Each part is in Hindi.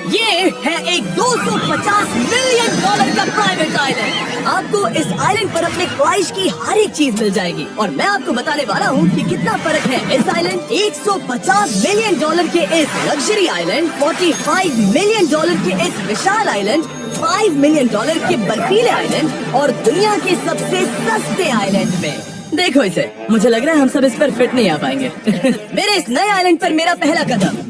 ये है एक 250 मिलियन डॉलर का प्राइवेट आइलैंड। आपको इस आइलैंड पर अपने ख्वाहिश की हर एक चीज मिल जाएगी और मैं आपको बताने वाला हूँ कि कितना फर्क है इस आइलैंड 150 मिलियन डॉलर के इस लग्जरी आइलैंड, 45 मिलियन डॉलर के इस विशाल आइलैंड, 5 मिलियन डॉलर के बर्फीले आइलैंड और दुनिया के सबसे सस्ते आइलैंड में। देखो इसे, मुझे लग रहा है हम सब इस पर फिट नहीं आ पाएंगे। मेरे इस नए आइलैंड पर मेरा पहला कदम।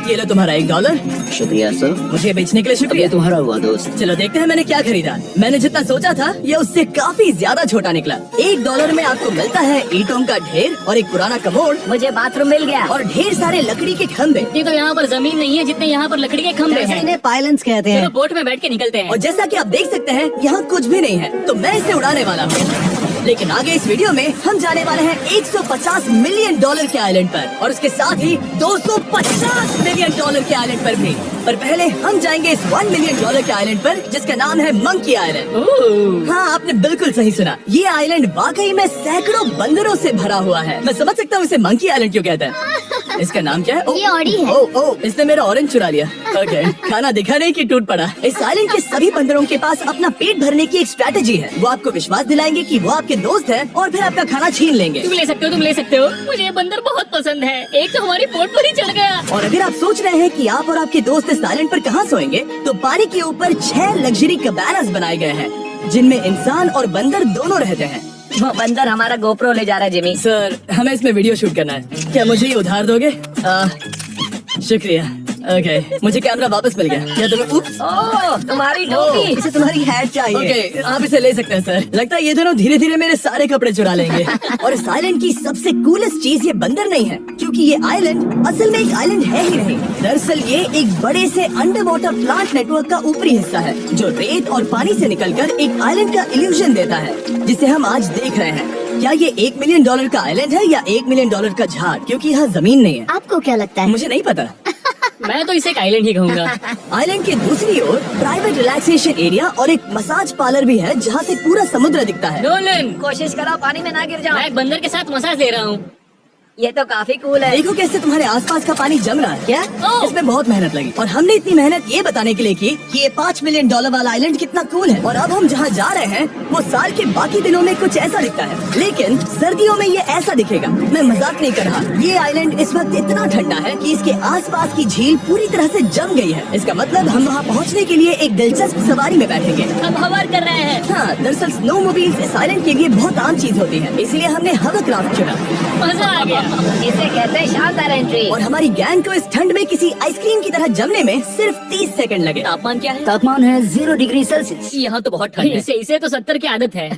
ये लो तुम्हारा $1। शुक्रिया सर। मुझे बेचने के लिए शुक्रिया। ये तुम्हारा हुआ दोस्त। चलो देखते हैं मैंने क्या खरीदा। मैंने जितना सोचा था ये उससे काफी ज्यादा छोटा निकला। $1 में आपको मिलता है ईंटों का ढेर और एक पुराना कमोड। मुझे बाथरूम मिल गया और ढेर सारे लकड़ी के खम्भे। ये तो यहाँ पर जमीन नहीं है जितने यहाँ पर लकड़ी के खम्भे हैं। इन्हें पायलेंस कहते चलो हैं। बोट में बैठ के निकलते हैं। और जैसा कि आप देख सकते हैं यहाँ कुछ भी नहीं है, तो मैं इसे उड़ाने वाला हूँ। लेकिन आगे इस वीडियो में हम जाने वाले हैं 150 मिलियन डॉलर के आइलैंड पर और उसके साथ ही 250 मिलियन डॉलर के आइलैंड पर भी। पर पहले हम जाएंगे इस 1 मिलियन डॉलर के आइलैंड पर जिसका नाम है मंकी आइलैंड। हाँ, आपने बिल्कुल सही सुना। ये आइलैंड वाकई में सैकड़ों बंदरों से भरा हुआ है। मैं समझ सकता हूँ इसे मंकी आइलैंड क्यों कहते हैं। इसका नाम क्या है? ये ऑडी है। ओ, इसने मेरा ऑरेंज चुरा लिया। ओके, खाना दिखा नहीं कि टूट पड़ा। इस आइलैंड के सभी बंदरों के पास अपना पेट भरने की एक स्ट्रैटेजी है। वो आपको विश्वास दिलाएंगे कि वो आपके दोस्त हैं और फिर आपका खाना छीन लेंगे। तुम ले सकते हो, तुम ले सकते हो। मुझे ये बंदर बहुत पसंद है। एक तो हमारी बोट पर ही चढ़ गया। और अगर आप सोच रहे हैं कि आप और आपके दोस्त इस आइलैंड पर कहाँ सोएंगे, तो पानी के ऊपर 6 लग्जरी कबानास बनाए गए हैं जिनमें इंसान और बंदर दोनों रहते हैं। वो बंदर हमारा गोप्रो ले जा रहा है जिमी। सर, हमें इसमें वीडियो शूट करना है। क्या मुझे ये उधार दोगे? शुक्रिया। ओके, मुझे कैमरा वापस मिल गया। क्या तुम्हें? उप्स। ओह, तुम्हारी टोपी। इसे तुम्हारी हैट चाहिए। ओके, आप इसे ले सकते हैं सर। लगता है ये दोनों धीरे धीरे मेरे सारे कपड़े चुरा लेंगे। और इस आइलैंड की सबसे कूलेस्ट चीज ये बंदर नहीं है, क्योंकि ये आइलैंड असल में एक आइलैंड है ही नहीं। दरअसल ये एक बड़े से अंडर वाटर प्लांट नेटवर्क का ऊपरी हिस्सा है जो रेत और पानी से निकलकर एक आइलैंड का इल्यूजन देता है जिसे हम आज देख रहे हैं। क्या ये $1 मिलियन का आइलैंड है या $1 मिलियन का झाड़, क्योंकि यहाँ जमीन नहीं है। आपको क्या लगता है? मुझे नहीं पता। मैं तो इसे एक आइलैंड ही कहूँगा। आइलैंड के दूसरी ओर प्राइवेट रिलैक्सेशन एरिया और एक मसाज पार्लर भी है जहाँ से पूरा समुद्र दिखता है। नोलन, कोशिश करो पानी में ना गिर जाओ। मैं एक बंदर के साथ मसाज ले रहा हूँ। ये तो काफी कूल है। देखो कैसे तुम्हारे आसपास का पानी जम रहा है। क्या? इसमें बहुत मेहनत लगी और हमने इतनी मेहनत ये बताने के लिए की कि ये $5 मिलियन वाला आइलैंड कितना कूल है। और अब हम जहाँ जा रहे हैं वो साल के बाकी दिनों में कुछ ऐसा दिखता है, लेकिन सर्दियों में ये ऐसा दिखेगा। मैं मजाक नहीं कर रहा। ये आइलैंड इस वक्त इतना ठंडा है कि इसके आसपास की झील पूरी तरह से जम गई है। इसका मतलब हम वहाँ पहुँचने के लिए एक दिलचस्प सवारी में बैठेंगे। हम हवर कर रहे हैं। हाँ, दरअसल स्नो मोबाइल्स इस आइलैंड के लिए बहुत आम चीज होती है, इसलिए हमने हवरक्राफ्ट चुना। मजा आ गया। इसे कहते हैं शानदार एंट्री। और हमारी गैंग को इस ठंड में किसी आइसक्रीम की तरह जमने में सिर्फ 30 सेकंड लगे। तापमान क्या है? तापमान है 0 डिग्री सेल्सियस। यहाँ तो बहुत ठंड है। इसे तो 70 की आदत है।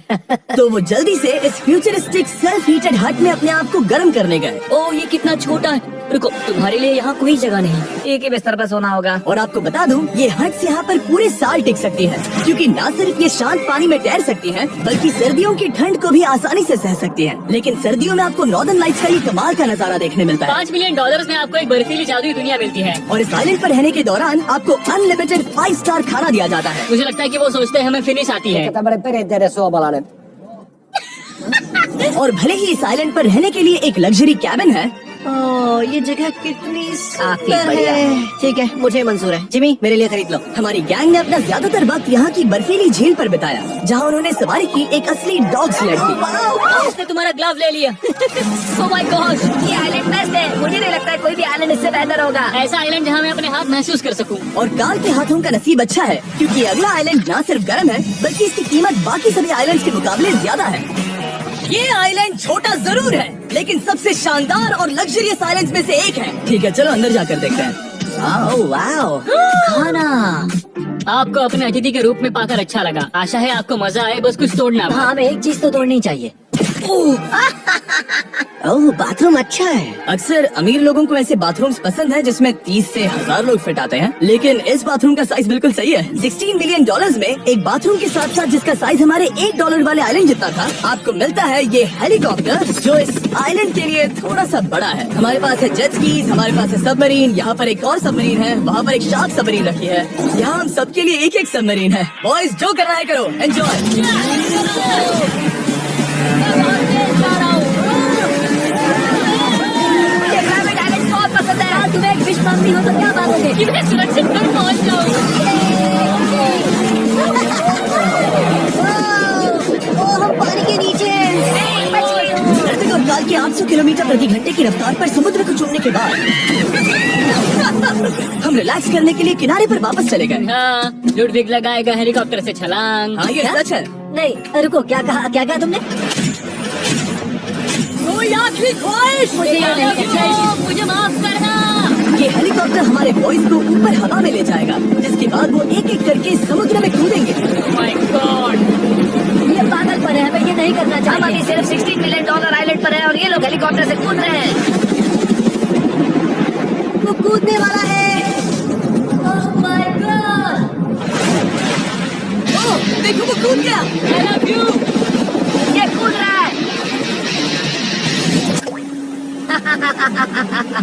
तो वो जल्दी से इस फ्यूचरिस्टिक सेल्फ हीटेड हट में अपने आप को गर्म करने गए। ओह, ये कितना छोटा है। रुको, तुम्हारे लिए यहाँ कोई जगह नहीं। एक ही बिस्तर पर सोना होगा। और आपको बता दूं, ये हट्स यहाँ पर पूरे साल टिक सकती है, क्योंकि न सिर्फ ये शांत पानी में तैर सकती हैं, बल्कि सर्दियों की ठंड को भी आसानी से सह सकती हैं। लेकिन सर्दियों में आपको नॉर्दर्न लाइट्स का ये कमाल का नजारा देखने मिलता है। $5 मिलियन में आपको एक बर्फीली जादुई दुनिया मिलती है। और इस आइलैंड पर रहने के दौरान आपको अनलिमिटेड 5 स्टार खाना दिया जाता है। मुझे लगता है कि वो सोचते हैं हमें फिनिश आती है। और भले ही इस आइलैंड पर रहने के लिए एक लग्जरी कैबिन है, ये जगह कितनी काफी सुंदर बढ़िया है। ठीक है, मुझे मंजूर है। जिमी, मेरे लिए खरीद लो। हमारी गैंग ने अपना ज्यादातर वक्त यहाँ की बर्फीली झील पर बिताया, जहाँ उन्होंने सवारी की एक असली डॉग स्लेड की। उसने तुम्हारा ग्लव ले लिया। ओह माय गॉड, ये आइलैंड बेस्ट है। मुझे नहीं लगता है कोई भी आइलैंड इससे बेहतर होगा। ऐसा आइलैंड जहाँ मैं अपने हाथ महसूस कर सकूं। और काल के हाथों का नसीब अच्छा है, क्योंकि अगला आइलैंड न सिर्फ गर्म है, बल्कि इसकी कीमत बाकी सभी आइलैंड्स के मुकाबले ज्यादा है। ये आइलैंड छोटा जरूर है, लेकिन सबसे शानदार और लग्जरियस आइलैंड्स में से एक है। ठीक है, चलो अंदर जाकर देखते हैं। ओह वाओ, खाना। आपको अपने अतिथि के रूप में पाकर अच्छा लगा। आशा है आपको मजा आए, बस कुछ तोड़ना। हाँ, हमें एक चीज तो तोड़नी चाहिए। ओह, बाथरूम अच्छा है। अक्सर अमीर लोगों को ऐसे बाथरूम्स पसंद है जिसमें 30 से 1000 लोग फिट आते हैं, लेकिन इस बाथरूम का साइज बिल्कुल सही है। $16 मिलियन में एक बाथरूम के साथ साथ जिसका साइज हमारे $1 वाले आइलैंड जितना था, आपको मिलता है ये हेलीकॉप्टर, जो इस आइलैंड के लिए थोड़ा सा बड़ा है। हमारे पास है जेट स्कीज, हमारे पास है सबमरीन, यहाँ पर एक और सबमरीन है, वहाँ पर एक शार्क सबमरीन रखी है। यहाँ हम सबके लिए एक एक सबमरीन है। बॉयज, जो करना है करो, एंजॉय। मुझे प्राइवेट आइलैंड बहुत पसंद है। तुम्हें एक फिश मांगनी हो तो क्या मांगोगे? सुरक्षित पहुंच जाओ। 500 किलोमीटर प्रति घंटे की रफ्तार पर समुद्र को चूमने के बाद हम रिलैक्स करने के लिए किनारे पर वापस चले गए। हाँ, लुडविग लगाएगा हेलीकॉप्टर से छलांग। हाँ, ये सच है। नहीं रुको, क्या कहा तुमने? कोई आखिरी ख्वाहिश? मुझे माफ करना। ये हेलीकॉप्टर हमारे बॉयज को ऊपर हवा में ले जाएगा, जिसके बाद वो एक एक करके समुद्र में कूदेंगे। माय गॉड, ये पागलपन है, हमें ये नहीं करना चाहिए। हम अभी सिर्फ $16 मिलियन आइलैंड पर हैं और ये लोग हेलीकॉप्टर से कूद रहे हैं। वो कूदने वाला है। Oh my God! ओह, देखो वो कूद गया। आई लव यू। ये कूद रहा है।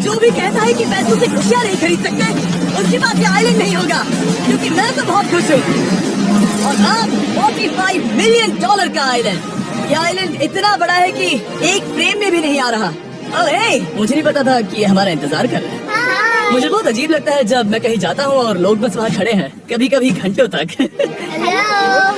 जो भी कहता है कि पैसों से खुशियाँ नहीं खरीद सकते, उसके पास ये आइलैंड नहीं होगा, क्योंकि मैं तो बहुत खुश हूँ। और अब $45 मिलियन का आइलैंड। ये आइलैंड इतना बड़ा है कि एक फ्रेम में भी नहीं आ रहा। ओह हे, मुझे नहीं पता था कि ये हमारा इंतजार कर रहे हैं। मुझे बहुत अजीब लगता है जब मैं कहीं जाता हूँ और लोग बस वहाँ खड़े हैं, कभी कभी घंटों तक। हेलो,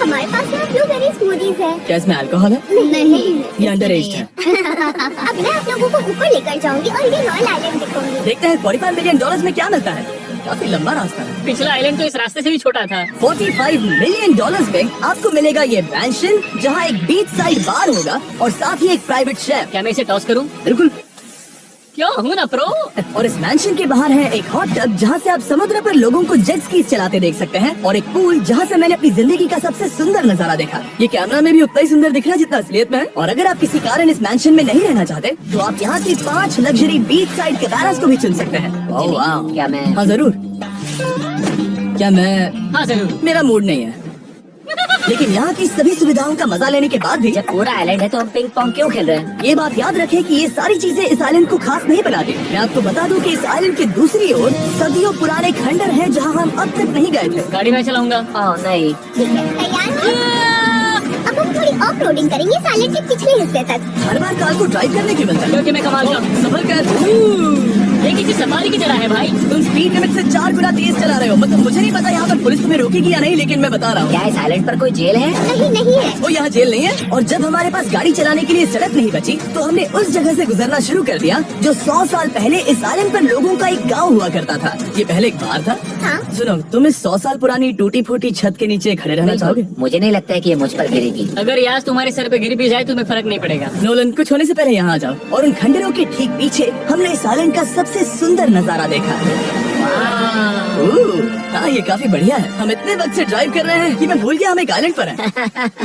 हमारे पास यहाँ ब्लूबेरी स्मूदीज है। क्या इसमें अल्कोहल है? नहीं, ये अंडर एज है। अब मैं आप लोगों को ऊपर लेकर जाऊंगी और ये रॉयल आइलैंड दिखाऊंगी। देखते हैं $45 मिलियन में क्या मिलता है। काफी लंबा रास्ता है। पिछला आइलैंड तो इस रास्ते से भी छोटा था। $45 मिलियन में आपको मिलेगा ये मैंशन, जहाँ एक बीच साइड बार होगा और साथ ही एक प्राइवेट शेफ। क्या मैं इसे टॉस करूं? बिल्कुल। क्यों, हूं ना प्रो। और इस मैंशन के बाहर है एक हॉट टब, जहाँ से आप समुद्र पर लोगों को जेट स्कीज चलाते देख सकते हैं, और एक पूल जहाँ से मैंने अपनी जिंदगी का सबसे सुंदर नजारा देखा। ये कैमरा में भी उतना ही सुंदर दिख रहा है जितना असलियत में है। और अगर आप किसी कारण इस मैंशन में नहीं रहना चाहते, तो आप यहाँ की 5 लग्जरी बीच साइड कैबारास को भी चुन सकते हैं। ओह वाह। क्या मैं? हाँ जरूर। क्या मैं? हाँ जरूर। मेरा मूड नहीं है, लेकिन यहाँ की सभी सुविधाओं का मजा लेने के बाद भी जब पूरा आइलैंड है तो हम पिंग पोंग क्यों खेल रहे हैं? ये बात याद रखें कि ये सारी चीजें इस आइलैंड को खास नहीं बनाती। मैं आपको बता दूं कि इस आइलैंड के दूसरी ओर सदियों पुराने खंडर हैं, जहां हम अब तक नहीं गए थे। गाड़ी मैं चलाऊंगा। ओह नहीं। ठीक है, तैयार हो? अब हम थोड़ी ऑफ रोडिंग करेंगे इस आइलैंड के पिछले हिस्से तक। हर बार कार को ड्राइव करने की मिलता है, क्योंकि मैं कमाल का हूं। सफर कर। ये किसी सफारी की तरह है भाई। तुम स्पीड लिमिट से 4 गुना तेज चला रहे हो। मतलब मुझे नहीं पता यहाँ पर पुलिस तुम्हें रोकेगी या नहीं, लेकिन मैं बता रहा हूँ। क्या इस आइलैंड पर कोई जेल है? नहीं है। वो यहाँ जेल नहीं है। और जब हमारे पास गाड़ी चलाने के लिए सड़क नहीं बची, तो हमने उस जगह से गुजरना शुरू कर दिया जो 100 साल पहले इस आइलैंड पर लोगों का एक गाँव हुआ करता था। ये पहले एक बार था। हाँ? सुनो, तुम इस 100 साल पुरानी टूटी फूटी छत के नीचे खड़े रहना चाहोगे? मुझे नहीं लगता है कि ये मुझ पर गिरेगी। अगर ये आज तुम्हारे सर पे गिर भी जाए तो तुम्हें फर्क नहीं पड़ेगा। नोलन, कुछ होने से पहले यहाँ आ जाओ। और उन खंडरों के ठीक पीछे हमने इस आइलैंड का सबसे सुंदर नजारा देखा। हाँ, ये काफी बढ़िया है। हम इतने वक्त से ड्राइव कर रहे हैं कि मैं भूल गया हम एक आइलैंड पर हैं।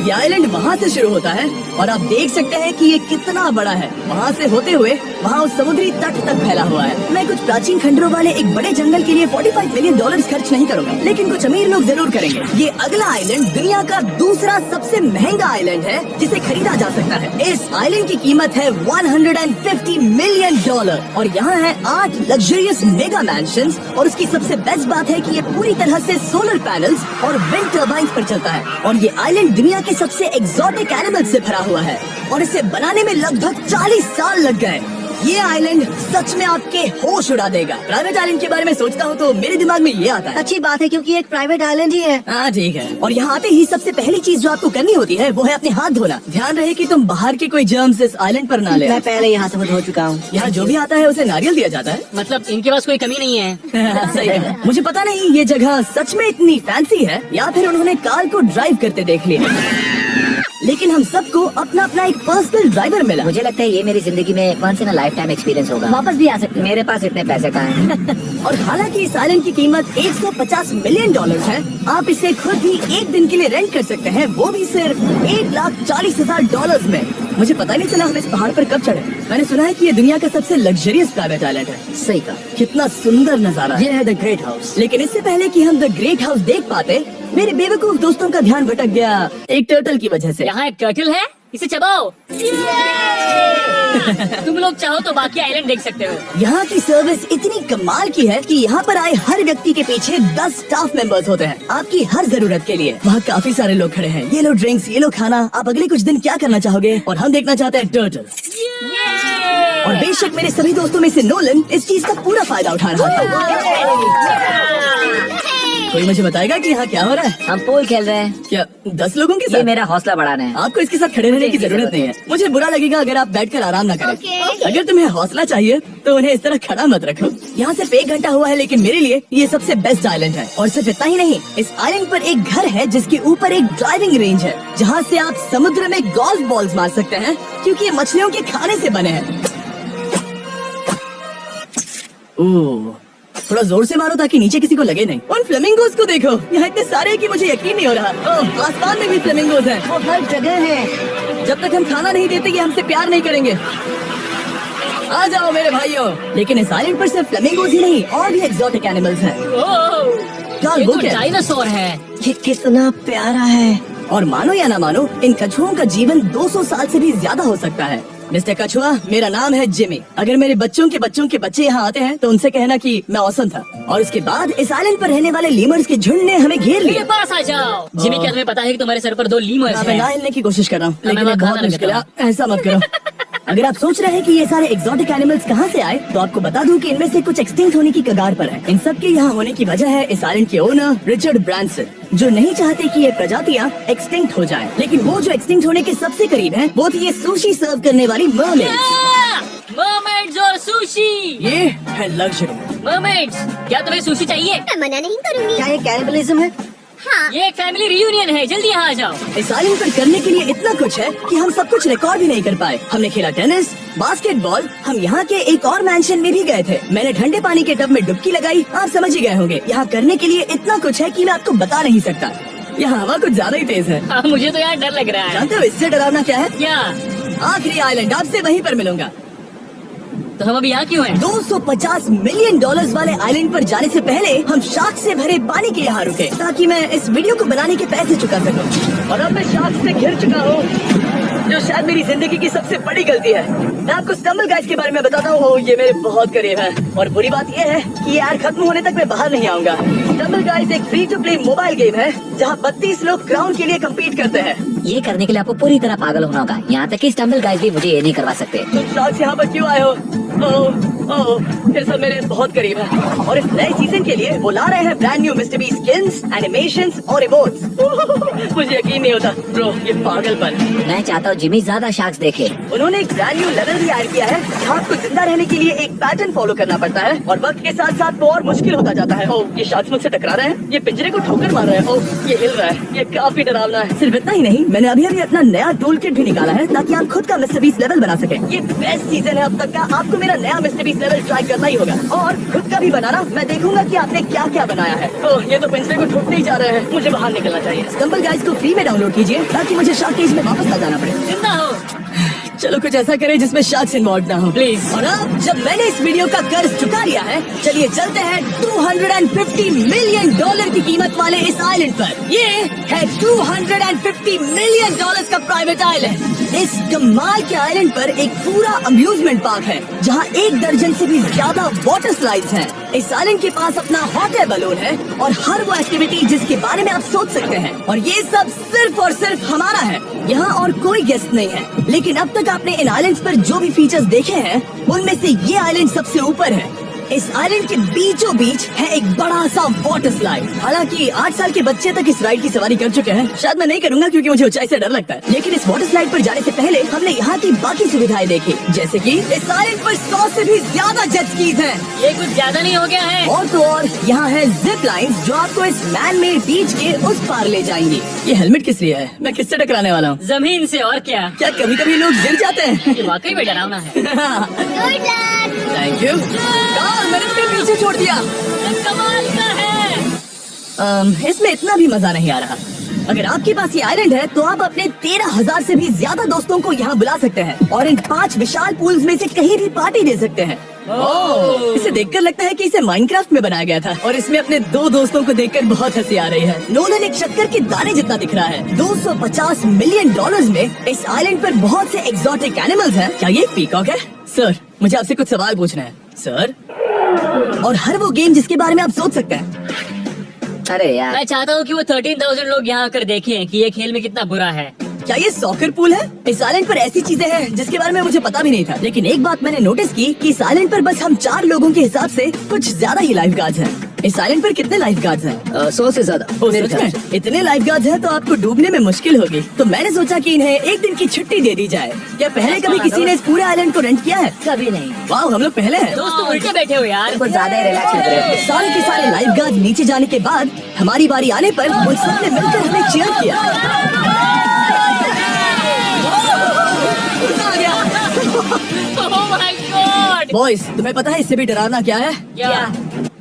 ये आइलैंड वहाँ से शुरू होता है और आप देख सकते हैं कि ये कितना बड़ा है। वहाँ से होते हुए वहाँ उस समुद्री तट तक फैला हुआ है। मैं कुछ प्राचीन खंडरों वाले एक बड़े जंगल के लिए $45 मिलियन खर्च नहीं करूँगा, लेकिन कुछ अमीर लोग जरूर करेंगे। ये अगला आइलैंड दुनिया का दूसरा सबसे महंगा आइलैंड है जिसे खरीदा जा सकता है। इस आइलैंड की कीमत है $150 मिलियन और यहाँ है 8 लग्जरियस मेगा मैंशंस। और उसकी सबसे बेस्ट बात है कि ये पूरी तरह से सोलर पैनल्स और विंड टर्बाइंस पर चलता है। और ये आइलैंड दुनिया के सबसे एक्सोटिक एनिमल्स से भरा हुआ है और इसे बनाने में लगभग 40 साल लग गए। ये आइलैंड सच में आपके होश उड़ा देगा। प्राइवेट आइलैंड के बारे में सोचता हूँ तो मेरे दिमाग में ये आता है। अच्छी बात है क्योंकि एक प्राइवेट आइलैंड ही है। हाँ ठीक है। और यहाँ आते ही सबसे पहली चीज जो आपको करनी होती है वो है अपने हाथ धोना। ध्यान रहे कि तुम बाहर के कोई जर्म्स इस आइलैंड पर ना ले। मैं पहले यहाँ से धो चुका हूँ। यहाँ जो भी आता है उसे नारियल दिया जाता है। मतलब इनके पास कोई कमी नहीं है। सही है। मुझे पता नहीं ये जगह सच में इतनी फैंसी है या फिर उन्होंने कार को ड्राइव करते देख लिया, लेकिन हम सबको अपना अपना एक पर्सनल ड्राइवर मिला। मुझे लगता है ये मेरी जिंदगी में once in a life time experience होगा। वापस भी आ सकते। मेरे पास इतने पैसे कहाँ हैं? और हालांकि इस आइलैंड की कीमत $150 मिलियन है, आप इसे खुद ही एक दिन के लिए रेंट कर सकते हैं, वो भी सिर्फ $1,40,000 में। मुझे पता नहीं चला हम इस पहाड़ पर कब चढ़े। मैंने सुना है कि ये दुनिया का सबसे लग्जरियस प्राइवेट आइलैंड है। सही कहा। कितना सुंदर नजारा है। ये है द ग्रेट हाउस। लेकिन इससे पहले कि हम द ग्रेट हाउस देख पाते, मेरे बेवकूफ दोस्तों का ध्यान भटक गया एक टर्टल की वजह से। यहाँ एक टर्टल है, इसे चबाओ। तुम लोग चाहो तो बाकी आइलैंड देख सकते हो। यहाँ की सर्विस इतनी कमाल की है कि यहाँ पर आए हर व्यक्ति के पीछे 10 स्टाफ मेंबर्स होते हैं आपकी हर जरूरत के लिए। वहाँ काफी सारे लोग खड़े हैं। ये लो ड्रिंक्स, ये लो खाना। आप अगले कुछ दिन क्या करना चाहोगे? और हम देखना चाहते हैं टर्टल। और बेशक मेरे सभी दोस्तों में से नोलन इस चीज का पूरा फायदा उठा रहा था। कोई मुझे बताएगा कि यहाँ क्या हो रहा है? हम पूल खेल रहे हैं। क्या 10 लोगों के ये साथ? मेरा हौसला बढ़ाना है। आपको इसके साथ खड़े रहने की जरूरत नहीं है। मुझे बुरा लगेगा अगर आप बैठकर आराम ना करें। Okay. अगर तुम्हें हौसला चाहिए तो उन्हें इस तरह खड़ा मत रखो। यहाँ सिर्फ 1 घंटा हुआ है, लेकिन मेरे लिए ये सबसे बेस्ट आइलैंड है। और सिर्फ इतना ही नहीं, इस आइलैंड पर एक घर है जिसके ऊपर एक ड्राइविंग रेंज है, जहाँ से आप समुद्र में गोल्फ बॉल्स मार सकते हैं, क्योंकि ये मछलियों के खाने से बने हैं। ओह, थोड़ा जोर से मारो ताकि नीचे किसी को लगे नहीं। उन फ्लेमिंगोज को देखो, यहाँ इतने सारे हैं कि मुझे यकीन नहीं हो रहा। ओह, आसमान में भी फ्लेमिंगोज हैं। वो हर जगह है। जब तक हम खाना नहीं देते ये हमसे प्यार नहीं करेंगे। आ जाओ मेरे भाइयों। लेकिन इस आइलैंड पर सिर्फ फ्लेमिंगोज ही नहीं, और भी एक्सोटिक एनिमल्स हैं। क्या ये वो तो क्या? डायनासोर है। ये कितना प्यारा है। और मानो या ना मानो, इन कछुओं का जीवन 200 साल से भी ज्यादा हो सकता है। मिस्टर कछुआ, मेरा नाम है जिमी। अगर मेरे बच्चों के बच्चे यहाँ आते हैं तो उनसे कहना कि मैं औसम था। और इसके बाद इस आइलैंड पर रहने वाले लीमर्स के झुंड ने हमें घेर मेरे लिया। पास आ जाओ। जिमी, क्या तुम्हें पता है कि तुम्हारे सर पर 2 लीमर्स मैं ना हैं? हिलने की कोशिश कर रहा हूँ, मैं लेकिन वहाँ ये बहुत खाना मुश्किल है। लगाता ऐसा मत करो। अगर आप सोच रहे हैं कि ये सारे एक्सोटिक एनिमल्स कहाँ से आए, तो आपको बता दूं कि इनमें से कुछ एक्सटिंक्ट होने की कगार पर है। इन सब के यहाँ होने की वजह है इस आइलैंड के ओनर रिचर्ड ब्रांसन, जो नहीं चाहते कि ये प्रजातियाँ एक्सटिंक्ट हो जाएं। लेकिन वो जो एक्सटिंक्ट होने के सबसे करीब हैं, वो थी ये सुशी सर्व करने वाली मरमेड्स। मर्मेड्स और सुशी। ये है लग्जरी। मर्मेड्स, क्या तुम्हें सुशी चाहिए? मैं मना नहीं करूंगी। क्या ये कैनिबलिज्म है? हाँ। ये एक फैमिली रियूनियन है, जल्दी यहाँ आ जाओ। इस आइलैंड पर करने के लिए इतना कुछ है कि हम सब कुछ रिकॉर्ड भी नहीं कर पाए। हमने खेला टेनिस, बास्केटबॉल, हम यहाँ के एक और मैंशन में भी गए थे। मैंने ठंडे पानी के टब में डुबकी लगाई, आप समझ ही गए होंगे। यहाँ करने के लिए इतना कुछ है कि मैं आपको बता नहीं सकता। यहाँ हवा कुछ ज्यादा ही तेज है। हाँ, मुझे तो यार डर लग रहा है। जानते हो इससे डरावना क्या है? क्या? आखिरी आइलैंड, आपसे वहीं पर मिलूंगा। तो हम अभी यहाँ क्यों हैं? 250 मिलियन डॉलर्स वाले आइलैंड पर जाने से पहले हम शार्क से भरे पानी के यहाँ रुके, ताकि मैं इस वीडियो को बनाने के पैसे चुका सकूं। और अब मैं शार्क से घिर चुका हूँ, जो शायद मेरी जिंदगी की सबसे बड़ी गलती है। मैं आपको स्टम्बल गाइस के बारे में बताता हूँ, ये मेरे बहुत करीब है। और बुरी बात ये है कि ये ऐड खत्म होने तक मैं बाहर नहीं आऊंगा। स्टम्बल गाइस एक free to play mobile game है, जहाँ 32 लोग क्राउन के लिए कम्पीट करते हैं। ये करने के लिए आपको पूरी तरह पागल होना होगा। यहाँ तक कि स्टम्बल गाइस भी मुझे ये नहीं करवा सकते। तुम शार्क्स यहाँ पर क्यों आए हो? ये सब मेरे बहुत करीब है। और इस नए सीजन के लिए वो ला रहे हैं brand new mister beast skins, animations और इमोट्स। मुझे यकीन नहीं होता ब्रो, ये पागलपन। मैं चाहता हूँ जिमी ज्यादा शार्क्स देखे। उन्होंने एक ब्रांड न्यू लेवल भी ऐड किया है, जहाँ आपको जिंदा रहने के लिए एक पैटर्न फॉलो करना पड़ता है, और वक्त के साथ साथ वो और मुश्किल होता जाता है। ओह, ये शार्क्स मुझसे टकरा रहे हैं, ये पिंजरे को ठोकर मार रहे हैं। ओह, ये हिल रहा है, ये काफी डरावना है। सिर्फ इतना ही नहीं, मैंने अभी अपना नया टूल किट भी निकाला है, ताकि आप खुद का मिस्टर बीस्ट लेवल बना सके। ये बेस्ट सीजन है अब तक का, आपको मेरा नया मिस्टर बीस्ट लेवल ट्राई करना ही होगा, और खुद का भी बनाना। मैं देखूंगा कि आपने क्या क्या बनाया है। ओह, ये तो पिंजरे को ठोकते ही जा रहे हैं, मुझे बाहर निकलना चाहिए। स्टम्बल गाइस को फ्री में डाउनलोड कीजिए, ताकि मुझे शार्क केज में वापस ना जाना पड़े। जिंदा हो। चलो कुछ ऐसा करें जिसमें शार्क्स इन्वॉल्व ना हो Please. और अब जब मैंने इस वीडियो का कर्ज चुका लिया है, चलिए चलते हैं 250 मिलियन डॉलर की कीमत वाले इस आइलैंड पर। ये है 250 मिलियन डॉलर्स का प्राइवेट आइलैंड। इस कमाल के आइलैंड पर एक पूरा अम्यूजमेंट पार्क है, जहाँ 1 दर्जन से भी ज्यादा वाटर स्लाइड्स हैं। इस आइलैंड के पास अपना हॉट एयर बलून है, और हर वो एक्टिविटी जिसके बारे में आप सोच सकते हैं। और ये सब सिर्फ और सिर्फ हमारा है, यहाँ और कोई गेस्ट नहीं है। लेकिन अब तक आपने इन आइलैंड्स पर जो भी फीचर्स देखे हैं, उनमें से ये आइलैंड सबसे ऊपर है। इस आइलैंड के बीचों बीच है एक बड़ा सा वाटर स्लाइड। हालांकि 8 साल के बच्चे तक इस राइड की सवारी कर चुके हैं। शायद मैं नहीं करूंगा क्योंकि मुझे ऊंचाई से डर लगता है। लेकिन इस वाटर स्लाइड पर जाने से पहले हमने यहाँ की बाकी सुविधाएं देखी, जैसे कि इस आइलैंड पर 100 से भी ज्यादा जेट स्कीज हैं। ये कुछ ज्यादा नहीं हो गया है? और तो और यहाँ है जिप लाइन्स, जो आपको इस मैन मेड बीच के उस पार ले जाएंगी। ये हेलमेट किस लिए है? मैं किससे टकराने वाला हूँ? जमीन से, और क्या? क्या कभी कभी लोग गिर जाते हैं? ये वाकई में डरावना है। Good luck. Thank you. मैंने तुम्हें पीछे छोड़ दिया। ये कमाल का है। इसमें इतना भी मजा नहीं आ रहा। अगर आपके पास ये आइलैंड है, तो आप अपने 13,000 से भी ज्यादा दोस्तों को यहाँ बुला सकते हैं, और इन 5 विशाल पूल्स में से कहीं भी पार्टी दे सकते हैं। इसे देखकर लगता है कि इसे माइनक्राफ्ट में बनाया गया था, और इसमें अपने 2 दोस्तों को देखकर बहुत हंसी आ रही है। नोलन एक शक्कर के दाने जितना दिख रहा है। 250 मिलियन डॉलर्स में इस आइलैंड पर बहुत से एक्सोटिक एनिमल्स हैं। क्या ये पीकॉक है? सर, मुझे आपसे कुछ सवाल पूछना है सर। और हर वो गेम जिसके बारे में आप सोच सकते हैं। अरे यार, मैं चाहता हूँ कि वो 13,000 लोग यहाँ आकर देखें कि ये खेल में कितना बुरा है। क्या ये सॉकर पूल है? इस आइलैंड पर ऐसी चीजें हैं जिसके बारे में मुझे पता भी नहीं था। लेकिन एक बात मैंने नोटिस की कि इस आइलैंड पर बस हम 4 लोगों के हिसाब से कुछ ज्यादा ही लाइफ गार्ड्स हैं। इस आइलैंड पर कितने लाइफ गार्ड्स हैं? 100 से ज्यादा। ओ, मेरे सच ख्याल में? से। इतने लाइफ गार्ड्स हैं तो आपको डूबने में मुश्किल होगी। तो मैंने सोचा कि इन्हें एक दिन की छुट्टी दे दी जाए। क्या पहले कभी किसी ने इस पूरे आइलैंड को रेंट किया है? कभी नहीं। वाह, हम लोग पहले हैं। दोस्त तुम उल्टे बैठे हो यार। कुछ ज्यादा ही रिलैक्स लग रहे हो। सारे के सारे लाइफ गार्ड नीचे जाने के बाद हमारी बारी आने पर उन सबने मिलकर हमें चीयर किया। आ गया। ओह माय गॉड। बॉयज, तुम्हें पता है इससे भी डरावना क्या है? क्या?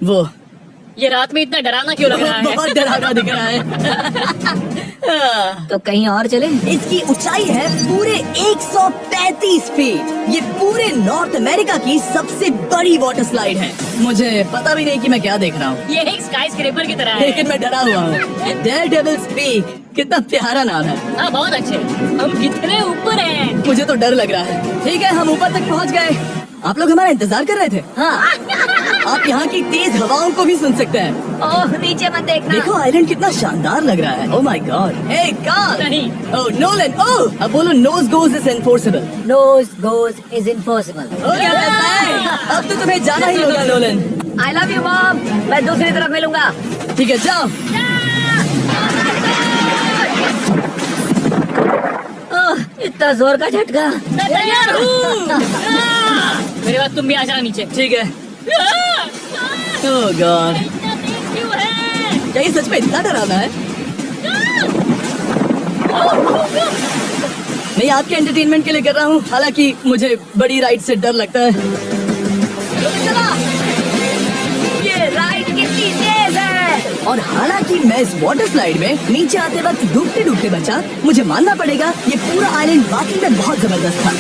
वो ये रात में इतना डरावना क्यों लग रहा है? बहुत डरावना दिख रहा है। तो कहीं और चले? इसकी ऊंचाई है पूरे 135 फीट। ये पूरे नॉर्थ अमेरिका की सबसे बड़ी वाटर स्लाइड है। मुझे पता भी नहीं कि मैं क्या देख रहा हूँ, ये एक स्काई स्क्रेपर की तरह है। लेकिन मैं डरा हुआ हूँ। डेयरडेविल्स पीक, कितना प्यारा नाम है। हाँ बहुत अच्छे। हम कितने ऊपर हैं? मुझे तो डर लग रहा है। ठीक है, हम ऊपर तक पहुँच गए। आप लोग हमारा इंतजार कर रहे थे। हाँ। आप यहाँ की तेज हवाओं को भी सुन सकते हैं। ओह नीचे मत देखना। देखो आइलैंड कितना शानदार लग रहा है। Oh my God. Hey Carl. नहीं। Oh Nolan. ओह, अब बोलो nose goes is enforceable. Nose goes is impossible. हो गया वैसा। अब तो तुम्हें जाना ही होगा Nolan. I love you mom. मैं दूसरी तरफ मिलूंगा। ठीक है, जाओ। ओह, इतना जोर का झटका। मैं तैयार हूँ। मेरे बाद तुम भी आ जाना नीचे। ठीक है। ओह गॉड, इतना तेज क्यों है? क्या ये सच में इतना डरावना है? मैं आपके एंटरटेनमेंट के लिए कर रहा हूँ, हालांकि मुझे बड़ी राइड से डर लगता है। ये राइड कितनी तेज है। और हालांकि मैं इस वाटर स्लाइड में नीचे आते वक्त डूबते डूबते बचा, मुझे मानना पड़ेगा ये पूरा आइलैंड वाकई में बहुत जबरदस्त था।